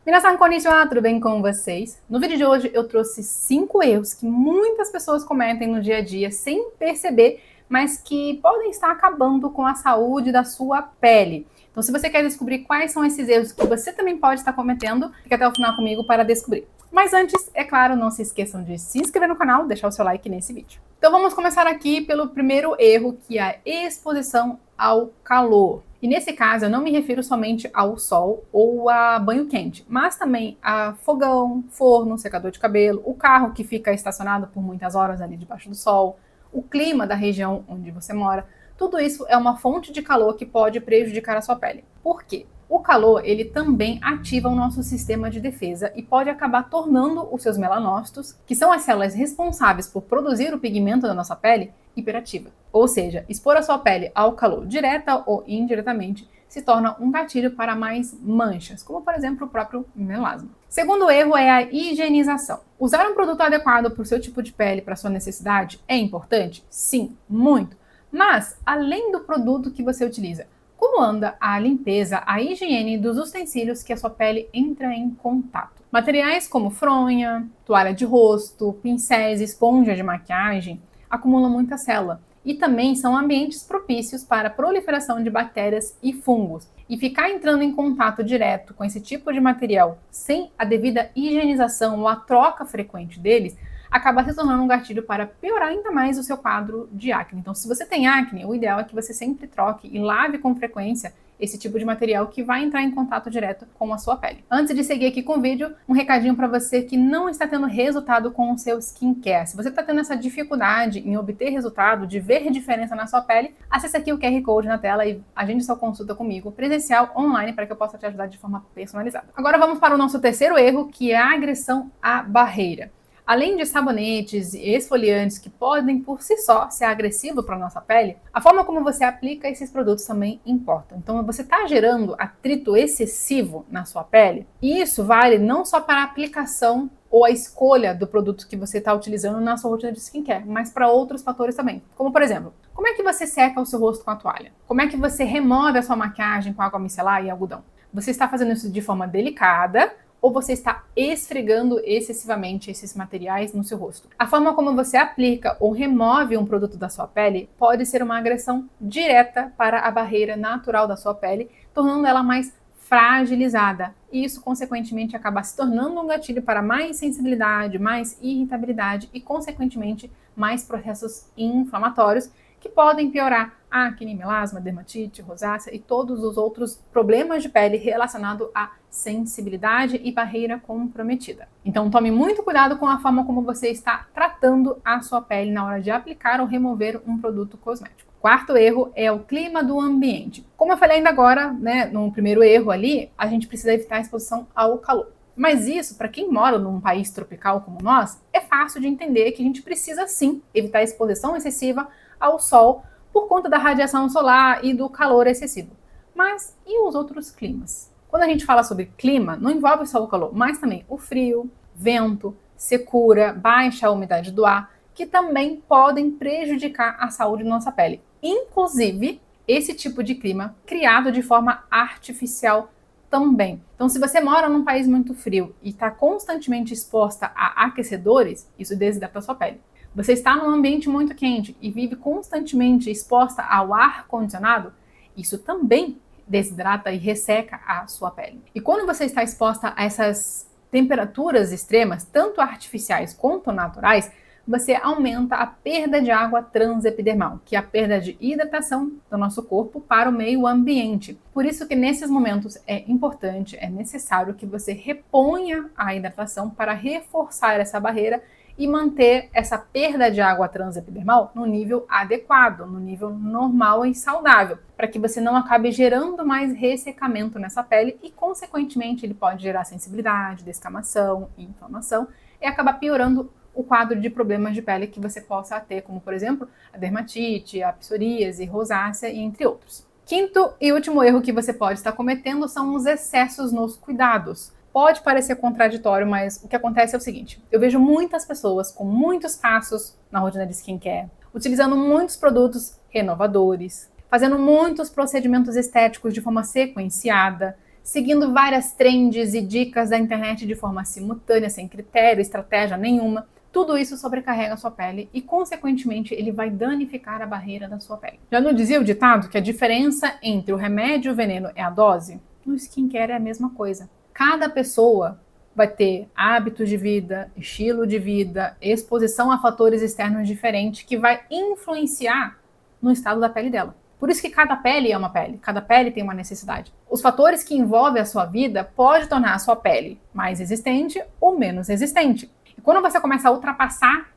Minasan konnichiwa, tudo bem com vocês? No vídeo de hoje eu trouxe 5 erros que muitas pessoas cometem no dia a dia sem perceber, mas que podem estar acabando com a saúde da sua pele. Então, se você quer descobrir quais são esses erros que você também pode estar cometendo, fique até o final comigo para descobrir. Mas antes, é claro, não se esqueçam de se inscrever no canal, deixar o seu like nesse vídeo. Então vamos começar aqui pelo primeiro erro, que é a exposição ao calor. E nesse caso, eu não me refiro somente ao sol ou a banho quente, mas também a fogão, forno, secador de cabelo, o carro que fica estacionado por muitas horas ali debaixo do sol, o clima da região onde você mora. Tudo isso é uma fonte de calor que pode prejudicar a sua pele. Por quê? O calor, ele também ativa o nosso sistema de defesa e pode acabar tornando os seus melanócitos, que são as células responsáveis por produzir o pigmento da nossa pele, hiperativa. Ou seja, expor a sua pele ao calor direta ou indiretamente se torna um gatilho para mais manchas, como por exemplo o próprio melasma. Segundo erro é a higienização. Usar um produto adequado para o seu tipo de pele, para a sua necessidade, é importante? Sim, muito. Mas, além do produto que você utiliza, como anda a limpeza, a higiene dos utensílios que a sua pele entra em contato? Materiais como fronha, toalha de rosto, pincéis, esponja de maquiagem acumulam muita célula e também são ambientes propícios para a proliferação de bactérias e fungos. E ficar entrando em contato direto com esse tipo de material sem a devida higienização ou a troca frequente deles acaba se tornando um gatilho para piorar ainda mais o seu quadro de acne. Então, se você tem acne, o ideal é que você sempre troque e lave com frequência esse tipo de material que vai entrar em contato direto com a sua pele. Antes de seguir aqui com o vídeo, um recadinho para você que não está tendo resultado com o seu skincare. Se você está tendo essa dificuldade em obter resultado, de ver diferença na sua pele, acesse aqui o QR Code na tela e agende sua consulta comigo, presencial, online, para que eu possa te ajudar de forma personalizada. Agora vamos para o nosso terceiro erro, que é a agressão à barreira. Além de sabonetes e esfoliantes que podem por si só ser agressivos para a nossa pele, a forma como você aplica esses produtos também importa. Então, você está gerando atrito excessivo na sua pele, e isso vale não só para a aplicação ou a escolha do produto que você está utilizando na sua rotina de skincare, mas para outros fatores também. Como, por exemplo, como é que você seca o seu rosto com a toalha? Como é que você remove a sua maquiagem com água micelar e algodão? Você está fazendo isso de forma delicada, ou você está esfregando excessivamente esses materiais no seu rosto? A forma como você aplica ou remove um produto da sua pele pode ser uma agressão direta para a barreira natural da sua pele, tornando ela mais fragilizada. E isso, consequentemente, acaba se tornando um gatilho para mais sensibilidade, mais irritabilidade e, consequentemente, mais processos inflamatórios que podem piorar acne, melasma, dermatite, rosácea e todos os outros problemas de pele relacionados à sensibilidade e barreira comprometida. Então tome muito cuidado com a forma como você está tratando a sua pele na hora de aplicar ou remover um produto cosmético. Quarto erro é o clima do ambiente. Como eu falei ainda agora, no primeiro erro ali, a gente precisa evitar a exposição ao calor. Mas isso, para quem mora num país tropical como nós, é fácil de entender que a gente precisa sim evitar a exposição excessiva ao sol por conta da radiação solar e do calor excessivo. Mas e os outros climas? Quando a gente fala sobre clima, não envolve só o calor, mas também o frio, vento, secura, baixa umidade do ar, que também podem prejudicar a saúde da nossa pele. Inclusive, esse tipo de clima criado de forma artificial também. Então, se você mora num país muito frio e está constantemente exposta a aquecedores, isso desidrata a sua pele. Você está num ambiente muito quente e vive constantemente exposta ao ar condicionado, isso também desidrata e resseca a sua pele. E quando você está exposta a essas temperaturas extremas, tanto artificiais quanto naturais, você aumenta a perda de água transepidermal, que é a perda de hidratação do nosso corpo para o meio ambiente. Por isso que nesses momentos é importante, é necessário que você reponha a hidratação para reforçar essa barreira e manter essa perda de água transepidermal no nível adequado, no nível normal e saudável, para que você não acabe gerando mais ressecamento nessa pele e, consequentemente, ele pode gerar sensibilidade, descamação e inflamação e acabar piorando o quadro de problemas de pele que você possa ter, como, por exemplo, a dermatite, a psoríase, rosácea e entre outros. Quinto e último erro que você pode estar cometendo são os excessos nos cuidados. Pode parecer contraditório, mas o que acontece é o seguinte: eu vejo muitas pessoas com muitos passos na rotina de skincare, utilizando muitos produtos renovadores, fazendo muitos procedimentos estéticos de forma sequenciada, seguindo várias trends e dicas da internet de forma simultânea, sem critério, estratégia nenhuma. Tudo isso sobrecarrega a sua pele e, consequentemente, ele vai danificar a barreira da sua pele. Já não dizia o ditado que a diferença entre o remédio e o veneno é a dose? No skincare é a mesma coisa. Cada pessoa vai ter hábitos de vida, estilo de vida, exposição a fatores externos diferentes que vai influenciar no estado da pele dela. Por isso que cada pele é uma pele, cada pele tem uma necessidade. Os fatores que envolvem a sua vida podem tornar a sua pele mais resistente ou menos resistente. E quando você começa a ultrapassar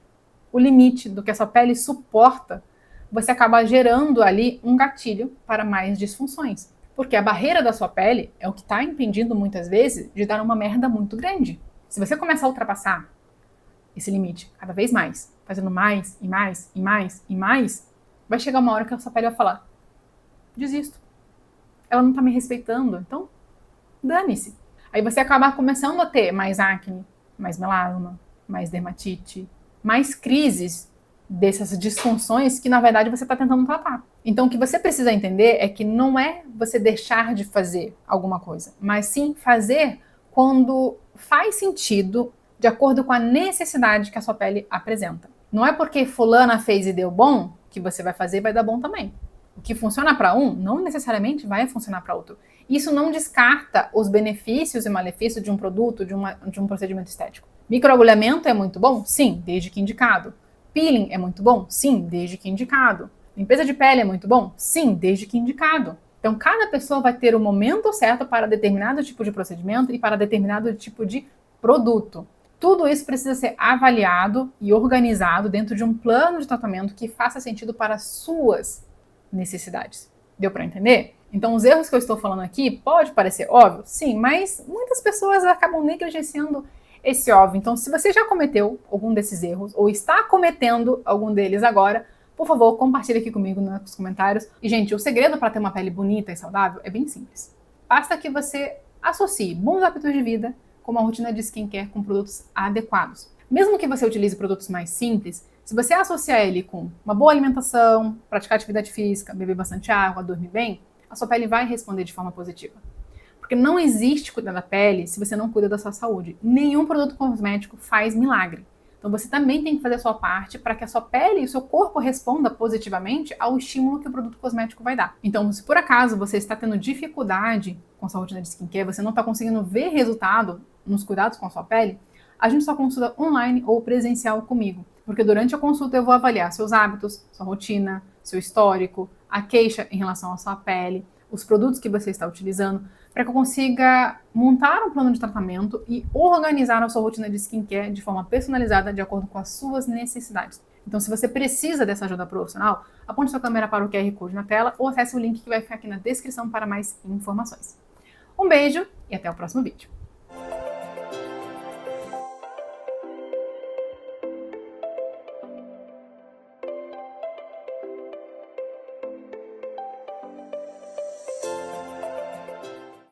o limite do que a sua pele suporta, você acaba gerando ali um gatilho para mais disfunções. Porque a barreira da sua pele é o que está impedindo muitas vezes de dar uma merda muito grande. Se você começar a ultrapassar esse limite cada vez mais, fazendo mais e mais e mais e mais, vai chegar uma hora que a sua pele vai falar: desisto. Ela não tá me respeitando, então dane-se. Aí você acaba começando a ter mais acne, mais melasma, mais dermatite, mais crises dessas disfunções que na verdade você está tentando tratar. Então o que você precisa entender é que não é você deixar de fazer alguma coisa, mas sim fazer quando faz sentido de acordo com a necessidade que a sua pele apresenta. Não é porque fulana fez e deu bom que você vai fazer e vai dar bom também. O que funciona para um, não necessariamente vai funcionar para outro. Isso não descarta os benefícios e malefícios de um produto, de um procedimento estético. Microagulhamento é muito bom? Sim, desde que indicado. Peeling é muito bom? Sim, desde que indicado. Limpeza de pele é muito bom? Sim, desde que indicado. Então, cada pessoa vai ter o momento certo para determinado tipo de procedimento e para determinado tipo de produto. Tudo isso precisa ser avaliado e organizado dentro de um plano de tratamento que faça sentido para as suas necessidades. Deu para entender? Então, os erros que eu estou falando aqui pode parecer óbvio, sim, mas muitas pessoas acabam negligenciando esse óbvio. Então, se você já cometeu algum desses erros ou está cometendo algum deles agora, por favor, compartilhe aqui comigo nos comentários. E, gente, o segredo para ter uma pele bonita e saudável é bem simples. Basta que você associe bons hábitos de vida com uma rotina de skincare com produtos adequados. Mesmo que você utilize produtos mais simples, se você associar ele com uma boa alimentação, praticar atividade física, beber bastante água, dormir bem, a sua pele vai responder de forma positiva. Porque não existe cuidar da pele se você não cuida da sua saúde. Nenhum produto cosmético faz milagre. Então você também tem que fazer a sua parte para que a sua pele e o seu corpo respondam positivamente ao estímulo que o produto cosmético vai dar. Então, se por acaso você está tendo dificuldade com a sua rotina de skincare, você não está conseguindo ver resultado nos cuidados com a sua pele, a gente só consulta online ou presencial comigo. Porque durante a consulta eu vou avaliar seus hábitos, sua rotina, seu histórico, a queixa em relação à sua pele, os produtos que você está utilizando, para que eu consiga montar um plano de tratamento e organizar a sua rotina de skincare de forma personalizada de acordo com as suas necessidades. Então, se você precisa dessa ajuda profissional, aponte sua câmera para o QR Code na tela ou acesse o link que vai ficar aqui na descrição para mais informações. Um beijo e até o próximo vídeo.